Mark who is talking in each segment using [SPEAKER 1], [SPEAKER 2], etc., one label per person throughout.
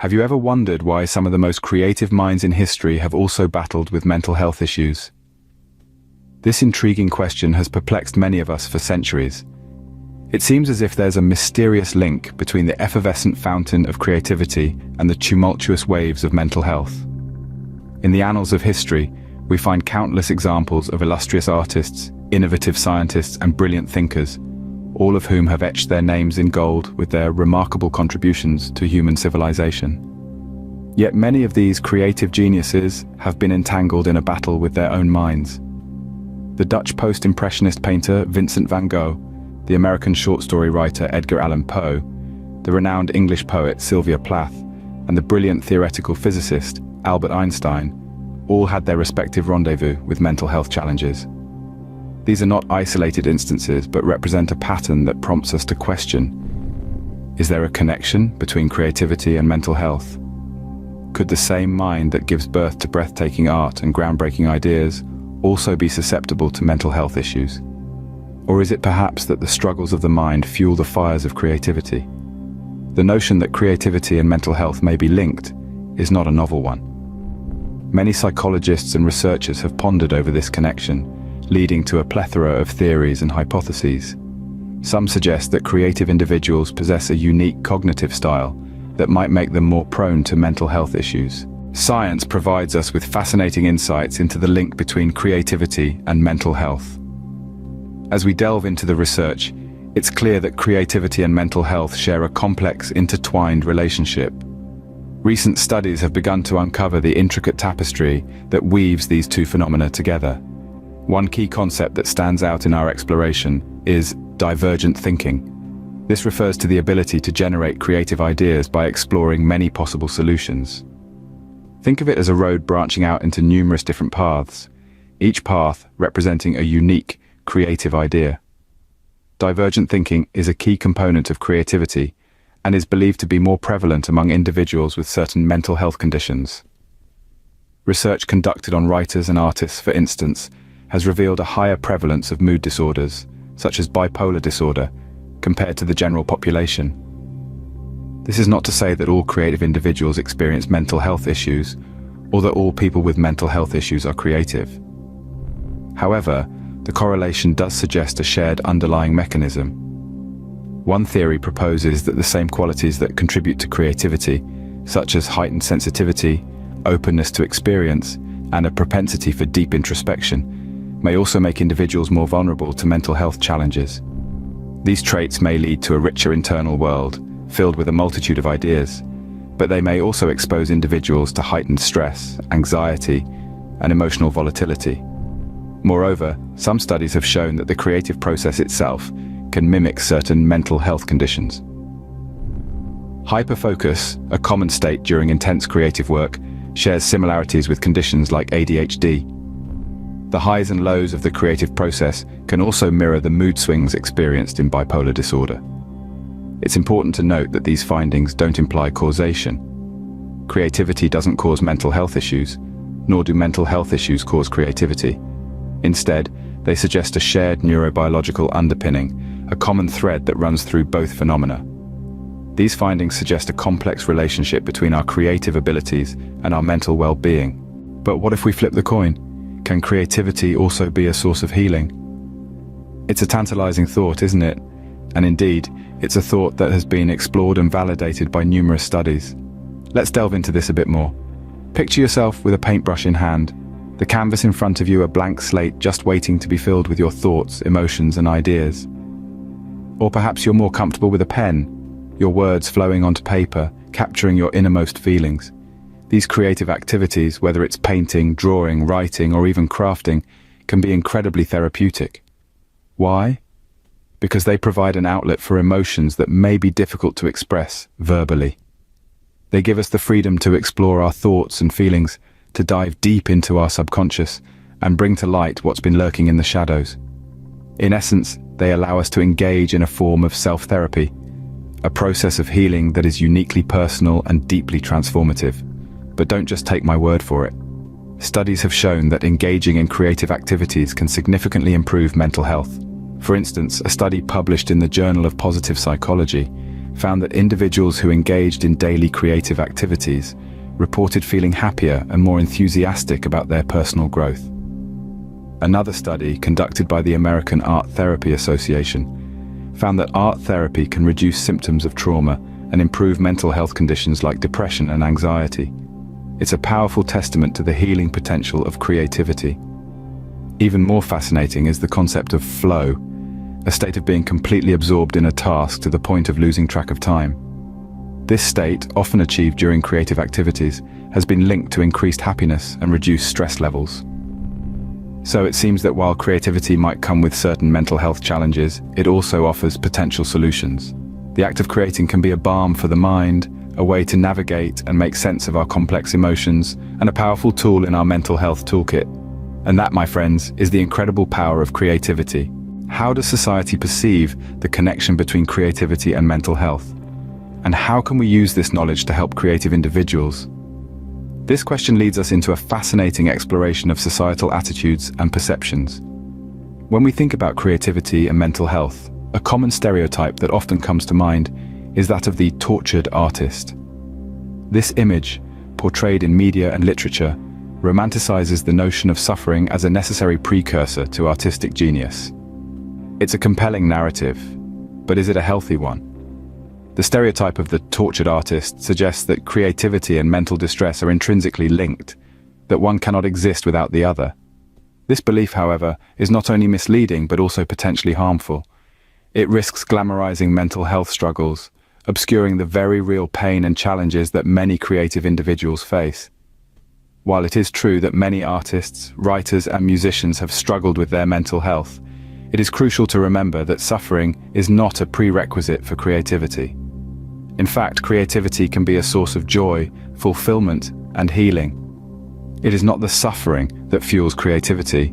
[SPEAKER 1] Have you ever wondered why some of the most creative minds in history have also battled with mental health issues? This intriguing question has perplexed many of us for centuries. It seems as if there's a mysterious link between the effervescent fountain of creativity and the tumultuous waves of mental health. In the annals of history, we find countless examples of illustrious artists, innovative scientists, and brilliant thinkers, all of whom have etched their names in gold with their remarkable contributions to human civilization. Yet many of these creative geniuses have been entangled in a battle with their own minds. The Dutch post-impressionist painter Vincent van Gogh, the American short story writer Edgar Allan Poe, the renowned English poet Sylvia Plath, and the brilliant theoretical physicist Albert Einstein all had their respective rendezvous with mental health challenges. These are not isolated instances, but represent a pattern that prompts us to question: is there a connection between creativity and mental health? Could the same mind that gives birth to breathtaking art and groundbreaking ideas also be susceptible to mental health issues? Or is it perhaps that the struggles of the mind fuel the fires of creativity? The notion that creativity and mental health may be linked is not a novel one. Many psychologists and researchers have pondered over this connection, leading to a plethora of theories and hypotheses. Some suggest that creative individuals possess a unique cognitive style that might make them more prone to mental health issues. Science provides us with fascinating insights into the link between creativity and mental health. As we delve into the research, it's clear that creativity and mental health share a complex, intertwined relationship. Recent studies have begun to uncover the intricate tapestry that weaves these two phenomena together. One key concept that stands out in our exploration is divergent thinking. This refers to the ability to generate creative ideas by exploring many possible solutions. Think of it as a road branching out into numerous different paths, each path representing a unique, creative idea. Divergent thinking is a key component of creativity and is believed to be more prevalent among individuals with certain mental health conditions. Research conducted on writers and artists, for instance, has revealed a higher prevalence of mood disorders, such as bipolar disorder, compared to the general population. This is not to say that all creative individuals experience mental health issues, or that all people with mental health issues are creative. However, the correlation does suggest a shared underlying mechanism. One theory proposes that the same qualities that contribute to creativity, such as heightened sensitivity, openness to experience, and a propensity for deep introspection, may also make individuals more vulnerable to mental health challenges. These traits may lead to a richer internal world, filled with a multitude of ideas, but they may also expose individuals to heightened stress, anxiety, and emotional volatility. Moreover, some studies have shown that the creative process itself can mimic certain mental health conditions. Hyperfocus, a common state during intense creative work, shares similarities with conditions like ADHD. The highs and lows of the creative process can also mirror the mood swings experienced in bipolar disorder. It's important to note that these findings don't imply causation. Creativity doesn't cause mental health issues, nor do mental health issues cause creativity. Instead, they suggest a shared neurobiological underpinning, a common thread that runs through both phenomena. These findings suggest a complex relationship between our creative abilities and our mental well-being. But what if we flip the coin? Can creativity also be a source of healing? It's a tantalizing thought, isn't it? And indeed, it's a thought that has been explored and validated by numerous studies. Let's delve into this a bit more. Picture yourself with a paintbrush in hand, the canvas in front of you a blank slate just waiting to be filled with your thoughts, emotions, and ideas. Or perhaps you're more comfortable with a pen, your words flowing onto paper, capturing your innermost feelings. These creative activities, whether it's painting, drawing, writing, or even crafting, can be incredibly therapeutic. Why? Because they provide an outlet for emotions that may be difficult to express verbally. They give us the freedom to explore our thoughts and feelings, to dive deep into our subconscious, and bring to light what's been lurking in the shadows. In essence, they allow us to engage in a form of self-therapy, a process of healing that is uniquely personal and deeply transformative. But don't just take my word for it. Studies have shown that engaging in creative activities can significantly improve mental health. For instance, a study published in the Journal of Positive Psychology found that individuals who engaged in daily creative activities reported feeling happier and more enthusiastic about their personal growth. Another study, conducted by the American Art Therapy Association, found that art therapy can reduce symptoms of trauma and improve mental health conditions like depression and anxiety. It's a powerful testament to the healing potential of creativity. Even more fascinating is the concept of flow, a state of being completely absorbed in a task to the point of losing track of time. This state, often achieved during creative activities, has been linked to increased happiness and reduced stress levels. So it seems that while creativity might come with certain mental health challenges, it also offers potential solutions. The act of creating can be a balm for the mind, a way to navigate and make sense of our complex emotions, and a powerful tool in our mental health toolkit. And that, my friends, is the incredible power of creativity. How does society perceive the connection between creativity and mental health? And how can we use this knowledge to help creative individuals? This question leads us into a fascinating exploration of societal attitudes and perceptions. When we think about creativity and mental health, a common stereotype that often comes to mind is that of the tortured artist. This image, portrayed in media and literature, romanticizes the notion of suffering as a necessary precursor to artistic genius. It's a compelling narrative, but is it a healthy one? The stereotype of the tortured artist suggests that creativity and mental distress are intrinsically linked, that one cannot exist without the other. This belief, however, is not only misleading but also potentially harmful. It risks glamorizing mental health struggles, obscuring the very real pain and challenges that many creative individuals face. While it is true that many artists, writers, and musicians have struggled with their mental health, it is crucial to remember that suffering is not a prerequisite for creativity. In fact, creativity can be a source of joy, fulfillment, and healing. It is not the suffering that fuels creativity,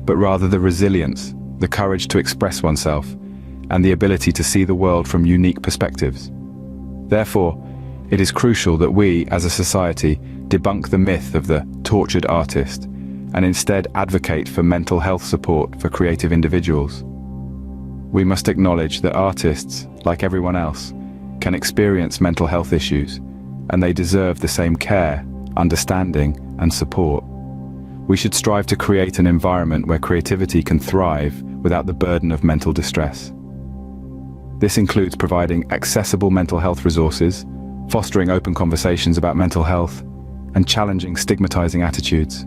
[SPEAKER 1] but rather the resilience, the courage to express oneself, and the ability to see the world from unique perspectives. Therefore, it is crucial that we, as a society, debunk the myth of the tortured artist and instead advocate for mental health support for creative individuals. We must acknowledge that artists, like everyone else, can experience mental health issues, and they deserve the same care, understanding, and support. We should strive to create an environment where creativity can thrive without the burden of mental distress. This includes providing accessible mental health resources, fostering open conversations about mental health, and challenging stigmatizing attitudes.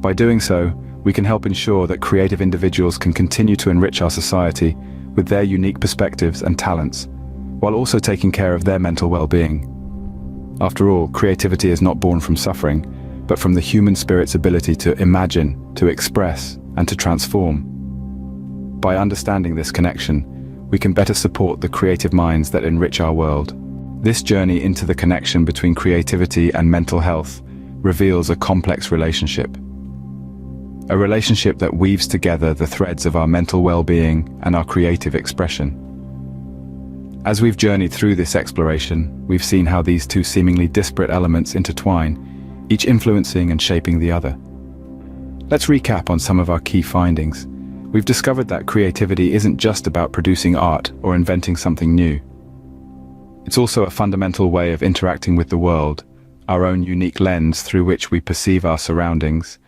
[SPEAKER 1] By doing so, we can help ensure that creative individuals can continue to enrich our society with their unique perspectives and talents, while also taking care of their mental well-being. After all, creativity is not born from suffering, but from the human spirit's ability to imagine, to express, and to transform. By understanding this connection, we can better support the creative minds that enrich our world. This journey into the connection between creativity and mental health reveals a complex relationship. A relationship that weaves together the threads of our mental well-being and our creative expression. As we've journeyed through this exploration, we've seen how these two seemingly disparate elements intertwine, each influencing and shaping the other. Let's recap on some of our key findings. We've discovered that creativity isn't just about producing art or inventing something new. It's also a fundamental way of interacting with the world, our own unique lens through which we perceive our surroundings,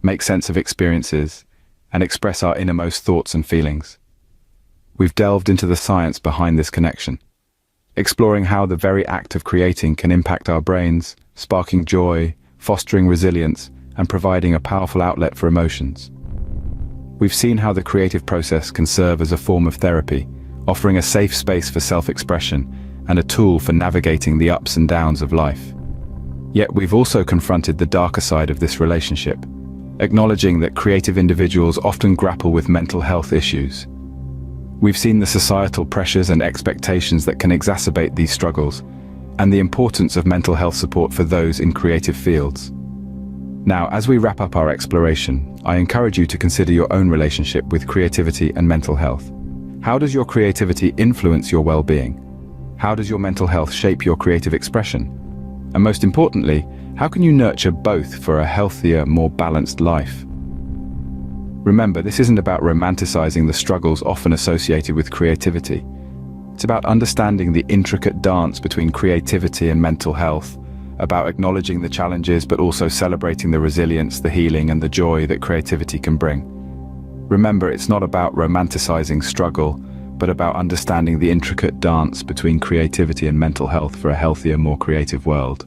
[SPEAKER 1] make sense of experiences, and express our innermost thoughts and feelings. We've delved into the science behind this connection, exploring how the very act of creating can impact our brains, sparking joy, fostering resilience, and providing a powerful outlet for emotions. We've seen how the creative process can serve as a form of therapy, offering a safe space for self-expression and a tool for navigating the ups and downs of life. Yet we've also confronted the darker side of this relationship, acknowledging that creative individuals often grapple with mental health issues. We've seen the societal pressures and expectations that can exacerbate these struggles, and the importance of mental health support for those in creative fields. Now, as we wrap up our exploration, I encourage you to consider your own relationship with creativity and mental health. How does your creativity influence your well-being? How does your mental health shape your creative expression? And most importantly, how can you nurture both for a healthier, more balanced life? Remember, this isn't about romanticizing the struggles often associated with creativity. It's about understanding the intricate dance between creativity and mental health, about acknowledging the challenges but also celebrating the resilience, the healing, and the joy that creativity can bring. Remember, it's not about romanticizing struggle, but about understanding the intricate dance between creativity and mental health for a healthier, more creative world.